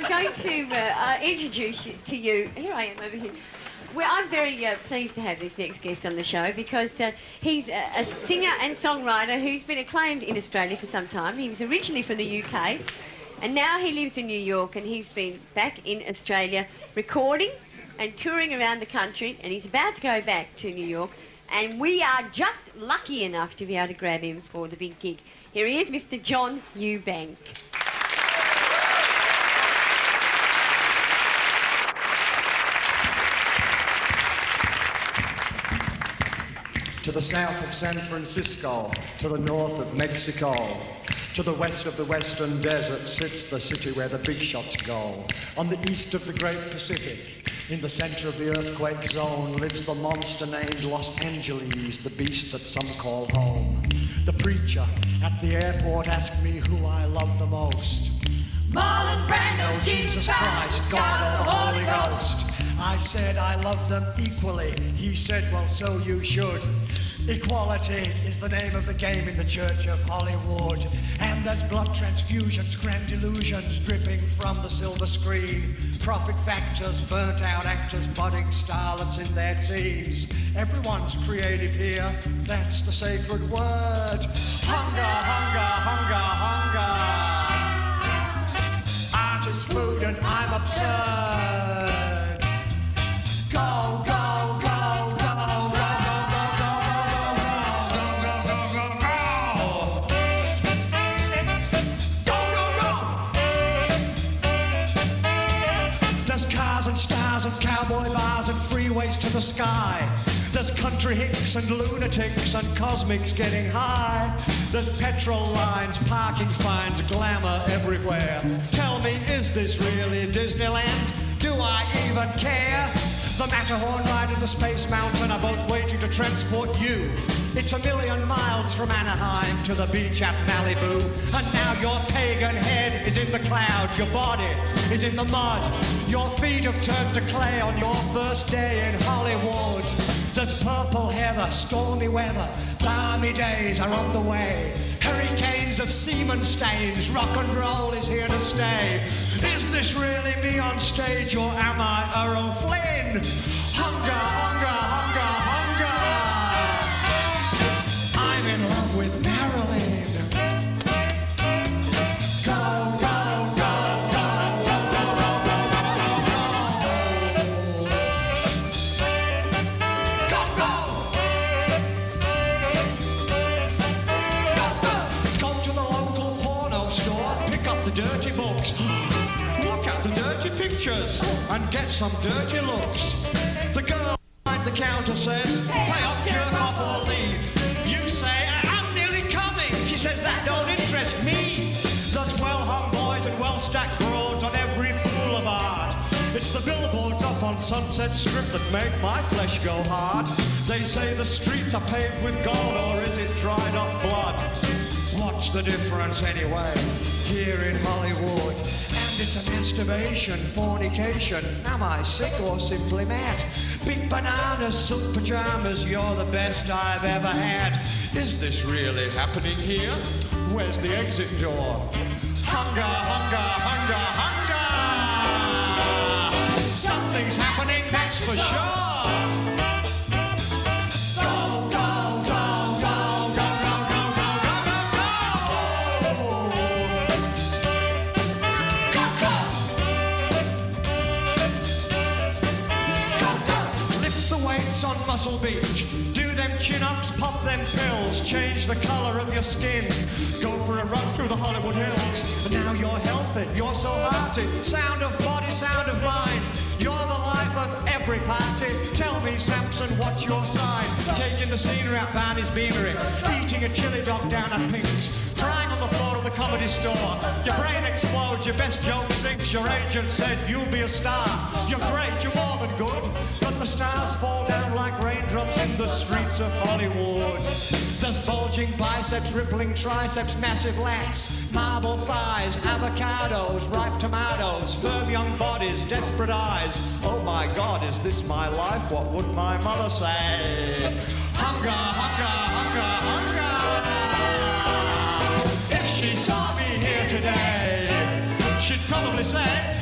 going to introduce you to you. Here I am over here. Well, I'm very pleased to have this next guest on the show because he's a singer and songwriter who's been acclaimed in Australia for some time. He was originally from the UK and now he lives in New York, and he's been back in Australia recording and touring around the country, and he's about to go back to New York, and we are just lucky enough to be able to grab him for the big gig. Here he is, Mr. John Eubank. To the south of San Francisco, to the north of Mexico, to the west of the western desert sits the city where the big shots go. On the east of the great Pacific, in the center of the earthquake zone, lives the monster named Los Angeles, the beast that some call home. The preacher at the airport asked me who I love the most. Marlon Brando, Jesus Christ, God of the Holy Ghost. I said I love them equally. He said, well, so you should. Equality is the name of the game in the Church of Hollywood. And there's blood transfusions, grand illusions dripping from the silver screen. Profit factors, burnt out actors, budding starlets in their teens. Everyone's creative here, that's the sacred word. Hunger, hunger, hunger, hunger. Art is food and I'm absurd. Go, go, go, go, go, and stars and cowboy bars and freeways to the sky. There's country hicks and lunatics and cosmics getting high. There's petrol lines, parking fines, glamour everywhere. Tell me, is this really Disneyland? Do I even care? The Matterhorn ride and the Space Mountain are both waiting to transport you. It's 1,000,000 miles from Anaheim to the beach at Malibu. And now your pagan head is in the clouds, your body is in the mud. Your feet have turned to clay on your first day in Hollywood. There's purple heather, stormy weather, balmy days are on the way. Hurricanes of semen stains, rock and roll is here to stay. Is this really me on stage or am I Errol Flynn? Hunger, hunger, hunger, hunger. I'm in love with Marilyn. Go, go, go, go, go, go, go, go, go, go, go. Go to the local porno store, pick up the dirty books. Look at the dirty pictures and get some dirty looks. The girl behind the counter says, pay up, jerk off or leave. You say, I'm nearly coming. She says, that don't interest me. There's well-hung boys and well-stacked broads on every boulevard. It's the billboards up on Sunset Strip that make my flesh go hard. They say the streets are paved with gold, or is it dried up blood? What's the difference anyway, here in Hollywood? And it's a masturbation, fornication. Am I sick or simply mad? Big bananas, silk pajamas, you're the best I've ever had. Is this really happening here? Where's the exit door? Hunger, hunger, hunger, hunger. Something's happening, that's for sure. On Muscle Beach, do them chin-ups, pop them pills, change the color of your skin, go for a run through the Hollywood Hills. And now you're healthy, you're so hearty, sound of body, sound of mind. You're the life of every party. Tell me, Samson, what's your sign? Taking the scenery out Barney's Beanery, eating a chili dog down at Pink's, crying on the floor of the comedy store. Your brain explodes, your best joke sinks, your agent said you'll be a star. You're great, you're more than good, but the stars fall down like raindrops in the streets of Hollywood. There's bulging biceps, rippling triceps, massive lats, marble thighs, avocados, ripe tomatoes, firm young bodies, desperate eyes. Oh my God, is this my life? What would my mother say? Hunger, hunger, hunger, hunger. If she saw me here today, she'd probably say,